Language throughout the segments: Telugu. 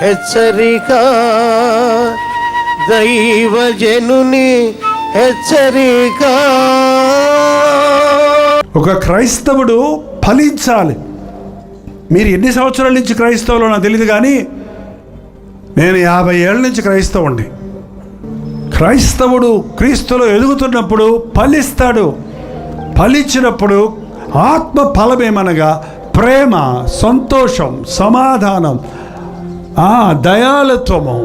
హెచ్చరిక, దైవజనుని హెచ్చరిక. ఒక క్రైస్తవుడు ఫలించాలి. మీరు ఎన్ని సంవత్సరాల నుంచి క్రైస్తవులో నాకు తెలియదు, కానీ నేను 50 ఏళ్ళ నుంచి క్రైస్తవుండి. క్రైస్తవుడు క్రీస్తులో ఎదుగుతున్నప్పుడు ఫలిస్తాడు. ఫలించినప్పుడు ఆత్మ ఫలమేమనగా ప్రేమ, సంతోషం, సమాధానం, దయాళుత్వము,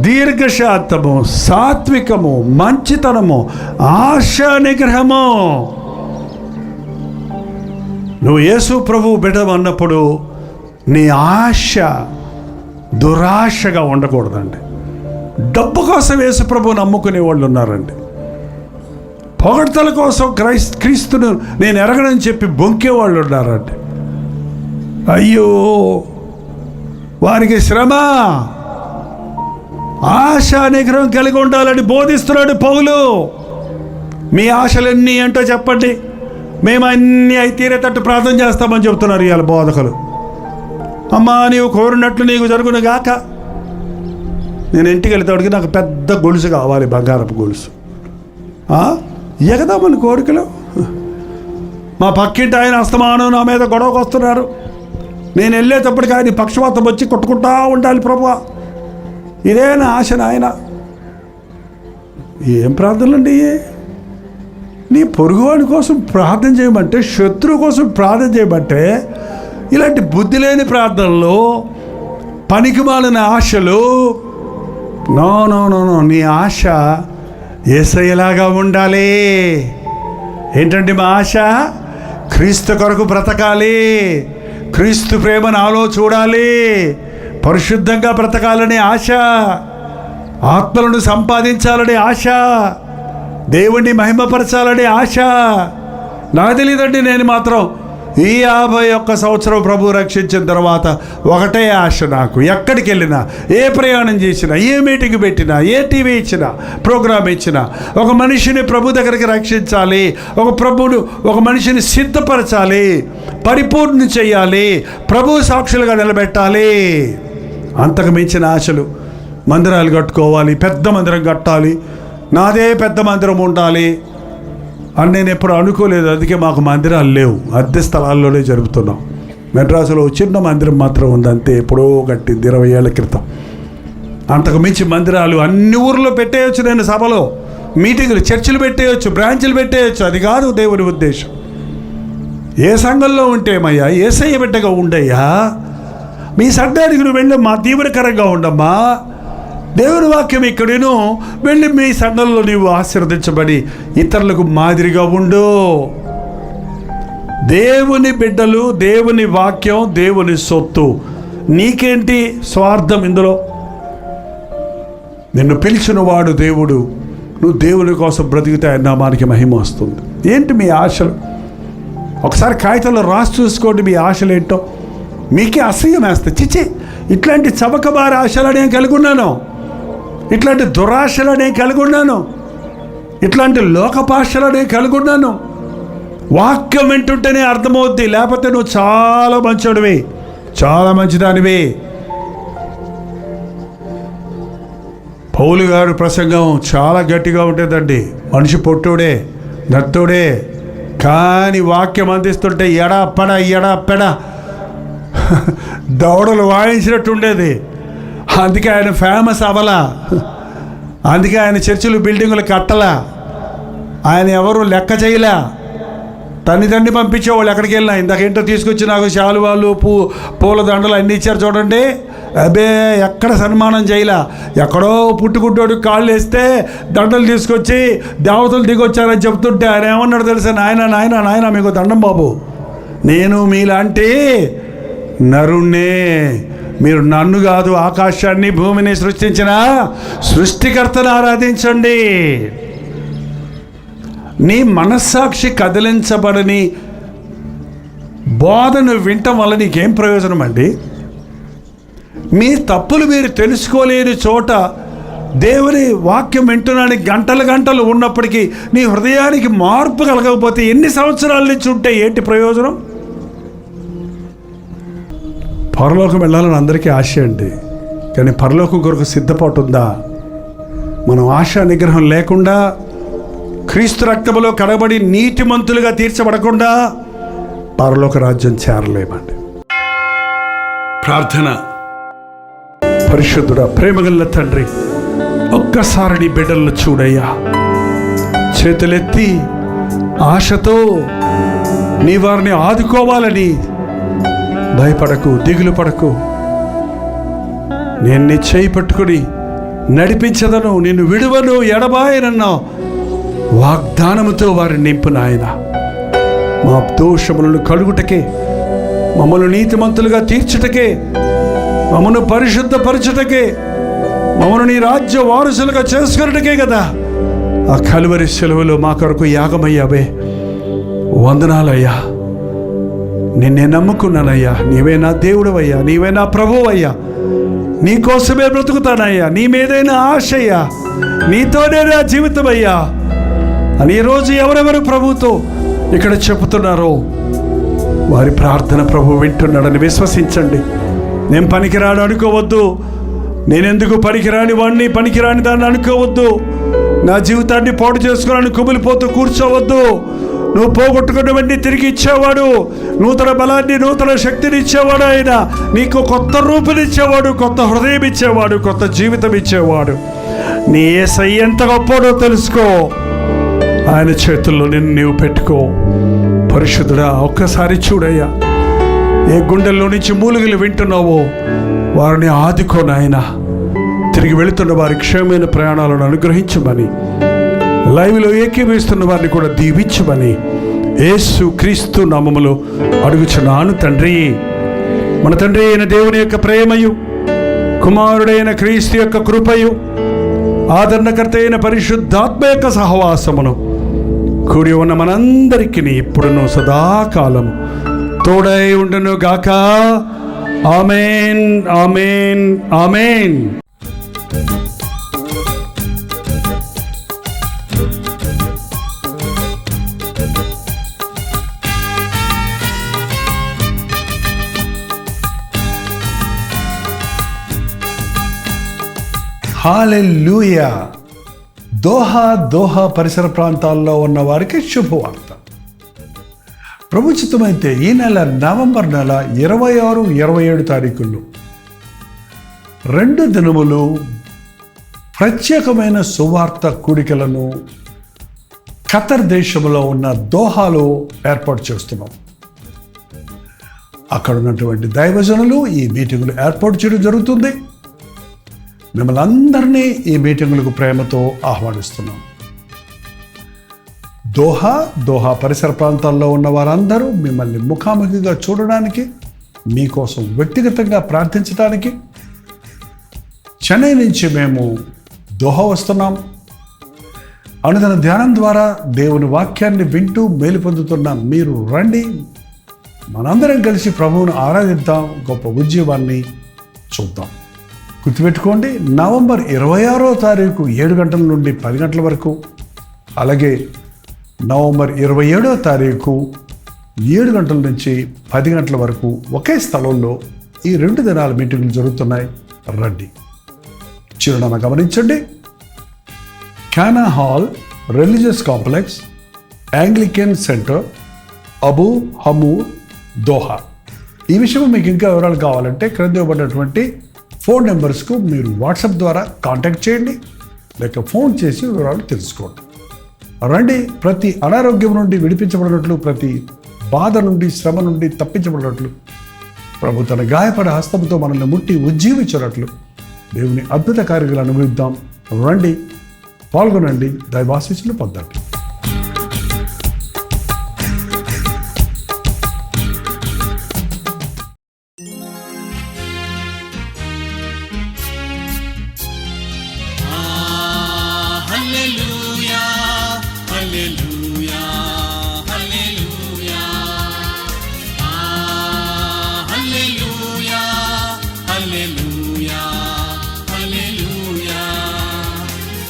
దీర్ఘశాంతము, సాత్వికము, మంచితనము, ఆశా నిగ్రహము. నువ్వు యేసు ప్రభువు బిడ్డ అన్నప్పుడు నీ ఆశ దురాశగా ఉండకూడదండి. డబ్బు కోసం యేసు ప్రభువుని నమ్ముకునే వాళ్ళు ఉన్నారండి. పొగడ్తల కోసం క్రీస్తును నేను ఎరగనని చెప్పి బొంకే వాళ్ళు ఉన్నారండి. అయ్యో, వారికి శ్రమ, ఆశా నిగ్రహం కలిగి ఉండాలని బోధిస్తున్నాడు పౌలు. మీ ఆశలన్నీ ఏంటో చెప్పండి, మేము అన్నీ అయి తీరేటట్టు ప్రార్థన చేస్తామని చెప్తున్నారు ఇవాళ బోధకులు. అమ్మా, నీవు కోరినట్లు నీకు జరుగును గాక. నేను ఇంటికి వెళ్తాడికి నాకు పెద్ద గొలుసు కావాలి, బంగారపు గొలుసు. ఎగదామని కోరికలు. మా పక్కింటి ఆయన అస్తమానం నా మీద గొడవకు వస్తున్నారు. నేను వెళ్ళేటప్పటికి ఆయన పక్షపాతం వచ్చి కొట్టుకుంటా ఉండాలి. ప్రభువా, ఇదే నా ఆశ నాయన. ఏం ప్రార్థనలండి? నీ పొరుగువాడి కోసం ప్రార్థన చేయమంటే, శత్రువు కోసం ప్రార్థన చేయమంటే, ఇలాంటి బుద్ధి లేని ప్రార్థనలు, పనికిమాలిన ఆశలు. నో నో నో నో, నీ ఆశ యేసయ్యలాగా ఉండాలి. ఏంటంటే మా ఆశ క్రీస్తు కొరకు బ్రతకాలి, క్రీస్తు ప్రేమ నాలో చూడాలి, పరిశుద్ధంగా బ్రతకాలనే ఆశ, ఆత్మలను సంపాదించాలనే ఆశ, దేవుణ్ణి మహిమపరచాలనే ఆశ. నాకు తెలియదండి, నేను మాత్రం ఈ 51 సంవత్సరం ప్రభు రక్షించిన తర్వాత ఒకటే ఆశ నాకు. ఎక్కడికి వెళ్ళినా, ఏ ప్రయాణం చేసినా, ఏ మీటింగ్ పెట్టినా, ఏ టీవీ ఇచ్చినా, ప్రోగ్రామ్ ఇచ్చినా, ఒక మనిషిని ప్రభు దగ్గరికి రక్షించాలి, ఒక మనిషిని సిద్ధపరచాలి, పరిపూర్ణ చేయాలి, ప్రభు సాక్షులుగా నిలబెట్టాలి. అంతకు మించిన ఆశలు, మందిరాలు కట్టుకోవాలి, పెద్ద మందిరం కట్టాలి, నాదే పెద్ద మందిరం ఉండాలి అని నేను ఎప్పుడు అనుకోలేదు. అందుకే మాకు మందిరాలు లేవు, అద్దె స్థలాల్లోనే జరుపుతున్నాం. మెడ్రాసులో చిన్న మందిరం మాత్రం ఉంది, అంతే. ఎప్పుడో కట్టింది 20 ఏళ్ల క్రితం. అంతకు మించి మందిరాలు అన్ని ఊర్లో పెట్టేయచ్చు. నేను సభలో మీటింగులు, చర్చిలు పెట్టేయచ్చు, బ్రాంచ్లు పెట్టేయచ్చు. అది కాదు దేవుని ఉద్దేశం. ఏ సంఘంలో ఉంటేమయ్యా, యేసయ్య బిడ్డగా ఉండయ్యా. మీ సంఘానికి నువ్వు వెళ్ళమ్మా, దీవెనకరంగా ఉండమ్మా. దేవుని వాక్యం ఇక్కడేను, వెళ్ళి మీ సంఘంలో నీవు ఆశీర్వదించబడి ఇతరులకు మాదిరిగా ఉండు. దేవుని బిడ్డలు, దేవుని వాక్యం, దేవుని సొత్తు. నీకేంటి స్వార్థం ఇందులో? నిన్ను పిలిచిన వాడు దేవుడు. నువ్వు దేవుని కోసం బ్రతికితే ఆయన నామానికి మహిమ వస్తుంది. ఏంటి మీ ఆశలు? ఒకసారి కాగితంలో రాసి చూసుకోండి మీ ఆశలు ఏంటో. మీకే అసహ్యం వేస్తాయి. చిచి, ఇట్లాంటి చవకబారి ఆశలు నేను కలిగి ఉన్నాను, ఇట్లాంటి దురాశలు నేను కలిగి ఉన్నాను, ఇట్లాంటి లోకపాశలు నేను కలిగి ఉన్నాను. వాక్యం వింటుంటేనే అర్థమవుద్ది, లేకపోతే నువ్వు చాలా మంచివాడివి, చాలా మంచిదానివి. పౌలు గారు ప్రసంగం చాలా గట్టిగా ఉంటుందండి. మనిషి పొట్టుడే, నత్తుడే, కానీ వాక్యం అందిస్తుంటే ఎడపెడ దౌడలు వాయించినట్టు ఉండేది. అందుకే ఆయన ఫేమస్ అవ్వలా, అందుకే ఆయన చర్చిలు, బిల్డింగులు కట్టలా, ఆయన ఎవరు లెక్క చేయలే. తండ్రి పంపించేవాళ్ళు ఎక్కడికి వెళ్ళినా. ఇందాకేంటో తీసుకొచ్చి నాకు శాలువాలు, పూల దండలు అన్నీ ఇచ్చారు చూడండి. అబ్బే, ఎక్కడ సన్మానం చేయలే. ఎక్కడో పుట్టుకుంటోడు కాళ్ళు వేస్తే దండలు తీసుకొచ్చి దేవతలు దిగొచ్చారని చెప్తుంటే ఆయన ఏమన్నాడు తెలుసా? నాయన మీకు దండం బాబు, నేను మీలాంటి నరుణ్ణే. మీరు నన్ను కాదు, ఆకాశాన్ని భూమిని సృష్టించిన సృష్టికర్తను ఆరాధించండి. నీ మనస్సాక్షి కదిలించబడని బోధను వినటం వల్ల నీకేం ప్రయోజనం అండి? మీ తప్పులు మీరు తెలుసుకోలేని చోట దేవుని వాక్యం వింటున్నానికి గంటలు ఉన్నప్పటికీ నీ హృదయానికి మార్పు కలగకపోతే ఎన్ని సంవత్సరాల నుంచి ఉంటే ఏంటి ప్రయోజనం? పరలోకం వెళ్ళాలని అందరికీ ఆశ అండి, కానీ పరలోకం కొరకు సిద్ధపాటు ఉందా? మనం ఆశా నిగ్రహం లేకుండా, క్రీస్తు రక్తములో కడబడి నీతిమంతులుగా తీర్చబడకుండా పరలోక రాజ్యం చేరలేమండి. ప్రార్థన. పరిశుద్ధుడా, ప్రేమగల తండ్రి, ఒక్కసారి నీ బిడ్డలను చూడయ్యా. చేతులెత్తి ఆశతో నీ వారిని ఆదుకోవాలని భయపడకు, దిగులు పడకు. నేను నీ చేయి పట్టుకుని నడిపించదను, నిన్ను విడువను, ఎడబాయనన్నా వాగ్దానముతో వారిని నింపు నాయన. మా దోషములను కడుగుటకే, మమ్మల్ని నీతిమంతులుగా తీర్చుటకే, మమ్మను పరిశుద్ధపరచుటకే, మమ్మల్ని నీ రాజ్య వారసులుగా చేసుకున్నటకే కదా ఆ కలువరి సెలవులో మా కొరకు యాగమయ్యావే. వందనాలయ్యా. నిన్నే నమ్ముకున్నానయ్యా. నీవే నా దేవుడవయ్యా, నీవే నా ప్రభువయ్యా. నీ కోసమే బ్రతుకుతానయ్యా, నీ మీదైనా ఆశయ్యా, నీతోనే నా జీవితం అయ్యా అని ఈరోజు ఎవరెవరు ప్రభుతో ఇక్కడ చెబుతున్నారో వారి ప్రార్థన ప్రభు వింటున్నాడని విశ్వసించండి. నేను పనికిరాని అనుకోవద్దు, నేనెందుకు పనికిరాని వాడిని, పనికిరాని దాన్ని అనుకోవద్దు. నా జీవితాన్ని పాడు చేసుకోవాలని కుమిలిపోతూ కూర్చోవద్దు. నువ్వు పోగొట్టుకున్నవన్నీ తిరిగి ఇచ్చేవాడు, నూతన బలాన్ని, నూతన శక్తిని ఇచ్చేవాడు. ఆయన నీకు కొత్త రూపునిచ్చేవాడు, కొత్త హృదయం ఇచ్చేవాడు, కొత్త జీవితం ఇచ్చేవాడు. నీ యేసయ్య ఎంత గొప్పడో తెలుసుకో. ఆయన చేతుల్లో నిన్ను నీవు పెట్టుకో. పరిశుద్ధుడా, ఒక్కసారి చూడయ్యా. ఏ గుండెల్లో నుంచి మూలుగులు వింటున్నావో వారిని ఆదుకో నాయన. తిరిగి వెళుతున్న వారి క్షేమమైన ప్రయాణాలను అనుగ్రహించమని, లైవ్లో ఏకీభవిస్తున్న వారిని కూడా దీవించమని యేసు క్రీస్తు నామములో అడుగుచున్నాను తండ్రి. మన తండ్రి అయిన దేవుని యొక్క ప్రేమయు, కుమారుడైన క్రీస్తు యొక్క కృపయు, ఆదరణకర్త అయిన పరిశుద్ధాత్మ యొక్క సహవాసమును కూడి ఉన్న మనందరికీ ఇప్పుడును సదాకాలం తోడై ఉండును గాక. ఆమేన్, ఆమేన్, ఆమేన్. హల్లెలూయా. దోహా పరిసర ప్రాంతాల్లో ఉన్న వారికి శుభవార్త. ప్రభుత్వమైతే ఈ నెల నవంబర్ నెల 26, 27 తారీఖుల్లో 2 దినములు ప్రత్యేకమైన సువార్త కూడికలను ఖతర్ దేశంలో ఉన్న దోహాలో ఏర్పాటు చేస్తున్నాం. అక్కడ ఉన్నటువంటి దైవజనులు ఈ మీటింగులు ఏర్పాటు చేయడం జరుగుతుంది. మిమ్మల్ని అందరినీ ఈ మీటింగులకు ప్రేమతో ఆహ్వానిస్తున్నాం. దోహా పరిసర ప్రాంతాల్లో ఉన్న వారందరూ మిమ్మల్ని ముఖాముఖిగా చూడడానికి, మీకోసం వ్యక్తిగతంగా ప్రార్థించడానికి చెన్నై నుంచి మేము దోహా వస్తున్నాం. అనుదిన ధ్యానం ద్వారా దేవుని వాక్యాన్ని వింటూ మేలు పొందుతున్న మీరు రండి. మనందరం కలిసి ప్రభువును ఆరాధిద్దాం, గొప్ప ఉద్యమాన్ని చూద్దాం. గుర్తుపెట్టుకోండి, నవంబర్ 26వ తారీఖు 7 గంటల నుండి 10 గంటల వరకు, అలాగే నవంబర్ 27వ తారీఖు 7 గంటల నుంచి 10 గంటల వరకు ఒకే స్థలంలో ఈ 2 దినాల మీటింగ్లు జరుగుతున్నాయి. రండి. చిరునామా గమనించండి. Qana Hall, Religious Complex, Anglican Centre, Abu Hamour, Doha. ఈ విషయం మీకు ఇంకా వివరాలు కావాలంటే క్రింద ఇవ్వబడినటువంటి ఫోన్ నెంబర్స్కు మీరు వాట్సాప్ ద్వారా కాంటాక్ట్ చేయండి, లేక ఫోన్ చేసి వివరాలు తెలుసుకోండి. రండి. ప్రతి అనారోగ్యం నుండి విడిపించబడినట్లు, ప్రతి బాధ నుండి, శ్రమ నుండి తప్పించబడినట్లు, ప్రభు తన గాయపడే హస్తంతో మనల్ని ముట్టి ఉజ్జీవించినట్లు దేవుని అద్భుత కార్యాలు అనుభవిద్దాం. రండి, పాల్గొనండి, దైవాశీస్సులు పొందండి.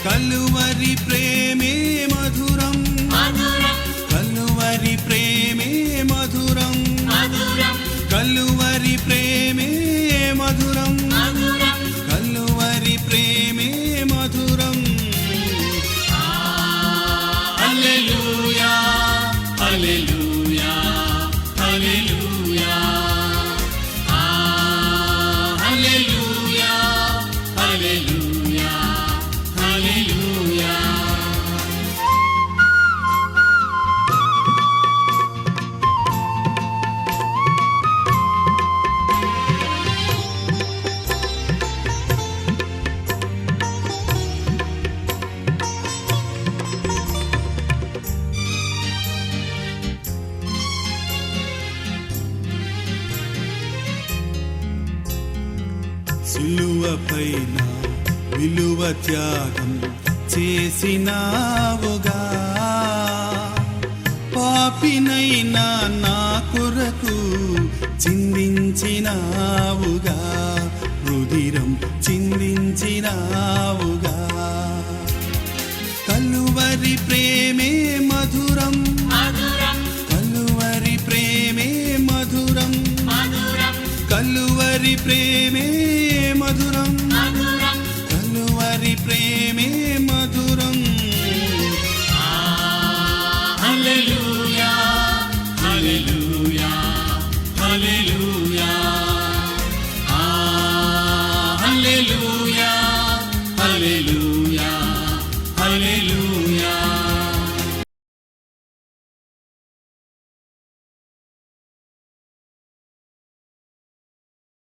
కలువరి ప్రేమే మధుర హల్లెలూయా హల్లెలూయా హల్లెలూయా హల్లెలూయా హల్లెలూయా హల్లెలూయా. సిలువపైన విలువ త్యాగం చేసినావుగా, పాపినైనా నా కొరకు చిందించినావుగా, రుధిరం చిందించినావుగా. కలువరి ప్రేమే మధురం, కలువరి ప్రేమే మధురం, కలువరి ప్రేమే మధురం, కలువరి ప్రేమే మధురం. హల్లెలూయా హల్లెలూయా హల్లెలూయా హల్లెలూయా హల్లెలూయా